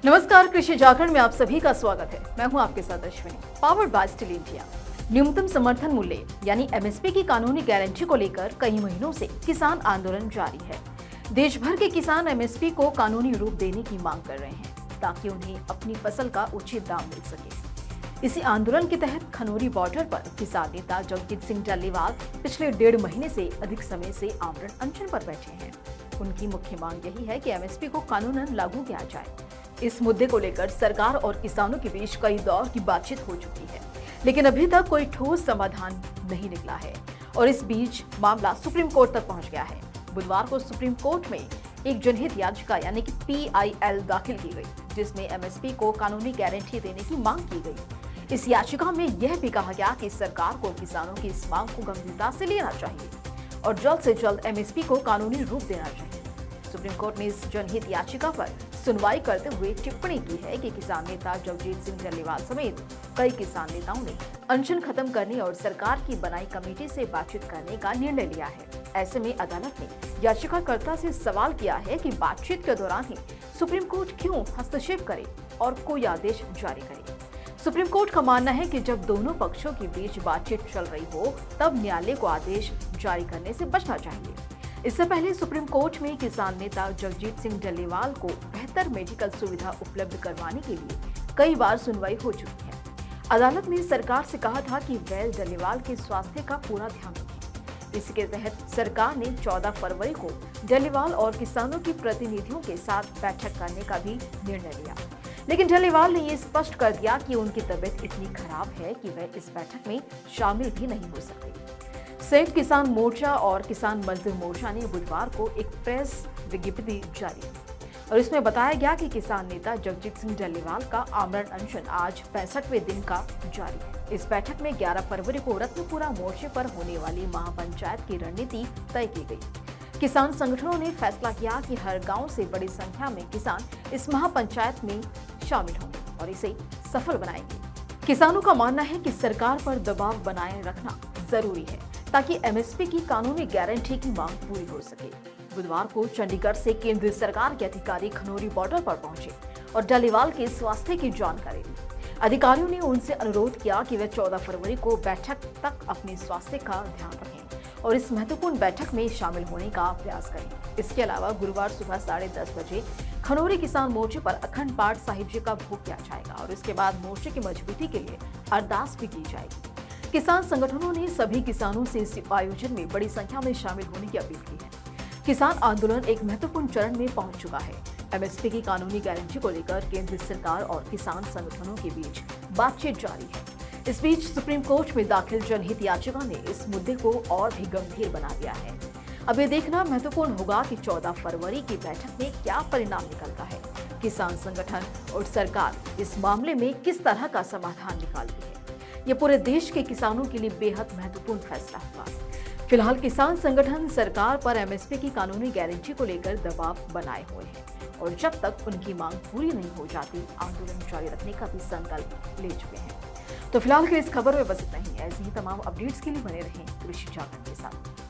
नमस्कार, कृषि जागरण में आप सभी का स्वागत है। मैं हूं आपके साथ Ashwini, powered by steel India. न्यूनतम समर्थन मूल्य यानी एमएसपी की कानूनी गारंटी को लेकर कई महीनों से किसान आंदोलन जारी है। देश भर के किसान एमएसपी को कानूनी रूप देने की मांग कर रहे हैं ताकि उन्हें अपनी फसल का उचित दाम मिल सके। इसी आंदोलन के तहत खनौरी बॉर्डर पर किसान नेता जगजीत सिंह डल्लेवाल पिछले 1.5 महीने से अधिक समय से आमरण अनशन पर बैठे हैं। उनकी मुख्य मांग यही है कि एमएसपी को कानूनन लागू किया जाए। इस मुद्दे को लेकर सरकार और किसानों के बीच कई दौर की बातचीत हो चुकी है, लेकिन अभी तक कोई ठोस समाधान नहीं निकला है और इस बीच मामला सुप्रीम कोर्ट तक पहुंच गया है। बुधवार को सुप्रीम कोर्ट में एक जनहित याचिका यानी कि PIL दाखिल की गई, जिसमें एमएसपी को कानूनी गारंटी देने की मांग की गई। इस याचिका में यह भी कहा गया कि सरकार को किसानों की इस मांग को गंभीरता से लेना चाहिए और जल्द से जल्द एमएसपी को कानूनी रूप देना चाहिए। सुप्रीम कोर्ट ने इस जनहित याचिका पर सुनवाई करते हुए टिप्पणी की है कि किसान नेता जगजीत सिंह डल्लेवाल समेत कई किसान नेताओं ने अनशन खत्म करने और सरकार की बनाई कमेटी से बातचीत करने का निर्णय लिया है। ऐसे में अदालत ने याचिकाकर्ता से सवाल किया है कि बातचीत के दौरान ही सुप्रीम कोर्ट क्यों हस्तक्षेप करे और कोई आदेश जारी करे। सुप्रीम कोर्ट का मानना है कि जब दोनों पक्षों के बीच बातचीत चल रही हो तब न्यायालय को आदेश जारी करने से बचना चाहिए। इससे पहले सुप्रीम कोर्ट में किसान नेता जगजीत सिंह डल्लेवाल को बेहतर मेडिकल सुविधा उपलब्ध करवाने के लिए कई बार सुनवाई हो चुकी है। अदालत ने सरकार से कहा था कि वह डल्लेवाल के स्वास्थ्य का पूरा ध्यान रखे। इसके तहत सरकार ने 14 फरवरी को डल्लेवाल और किसानों के प्रतिनिधियों के साथ बैठक करने का भी निर्णय लिया, लेकिन डल्लेवाल ने ये स्पष्ट कर दिया कि उनकी तबीयत इतनी खराब है कि वह इस बैठक में शामिल भी नहीं हो सकते। संयुक्त किसान मोर्चा और किसान मजदूर मोर्चा ने बुधवार को एक प्रेस विज्ञप्ति जारी की और इसमें बताया गया कि किसान नेता जगजीत सिंह डल्लेवाल का आमरण अनशन आज 65वें दिन का जारी है। इस बैठक में 11 फरवरी को रत्नपुरा मोर्चे पर होने वाली महापंचायत की रणनीति तय की गई। किसान संगठनों ने फैसला किया कि हर गांव से बड़ी संख्या में किसान इस महापंचायत में शामिल होंगे और इसे सफल बनाएंगे। किसानों का मानना है कि सरकार पर दबाव बनाए रखना जरूरी है ताकि एमएसपी की कानूनी गारंटी की मांग पूरी हो सके। बुधवार को चंडीगढ़ से केंद्रीय सरकार के अधिकारी खनौरी बॉर्डर पर पहुंचे और डल्लेवाल के स्वास्थ्य की जानकारी ली। अधिकारियों ने उनसे अनुरोध किया कि वे 14 फरवरी को बैठक तक अपने स्वास्थ्य का ध्यान रखें और इस महत्वपूर्ण बैठक में शामिल होने का प्रयास करें। इसके अलावा गुरुवार सुबह 10:30 बजे खनौरी किसान मोर्चे पर अखंड पाठ साहिब जी का भोग किया जाएगा और इसके बाद मोर्चे की मजबूती के लिए अरदास भी की जाएगी। किसान संगठनों ने सभी किसानों से इस आयोजन में बड़ी संख्या में शामिल होने की अपील की है। किसान आंदोलन एक महत्वपूर्ण चरण में पहुंच चुका है। एमएसपी की कानूनी गारंटी को लेकर केंद्र सरकार और किसान संगठनों के बीच बातचीत जारी है। इस बीच सुप्रीम कोर्ट में दाखिल जनहित याचिका ने इस मुद्दे को और भी गंभीर बना दिया है। अब ये देखना महत्वपूर्ण होगा कि 14 फरवरी की बैठक में क्या परिणाम निकलता है। किसान संगठन और सरकार इस मामले में किस तरह का समाधान निकालती है, ये पूरे देश के किसानों के लिए बेहद महत्वपूर्ण फैसला होगा। फिलहाल किसान संगठन सरकार पर एमएसपी की कानूनी गारंटी को लेकर दबाव बनाए हुए हैं और जब तक उनकी मांग पूरी नहीं हो जाती आंदोलन जारी रखने का भी संकल्प ले चुके हैं। तो फिलहाल के इस खबर में बस इतना ही। ऐसी ही तमाम अपडेट्स के लिए बने रहें कृषि जागरण के साथ।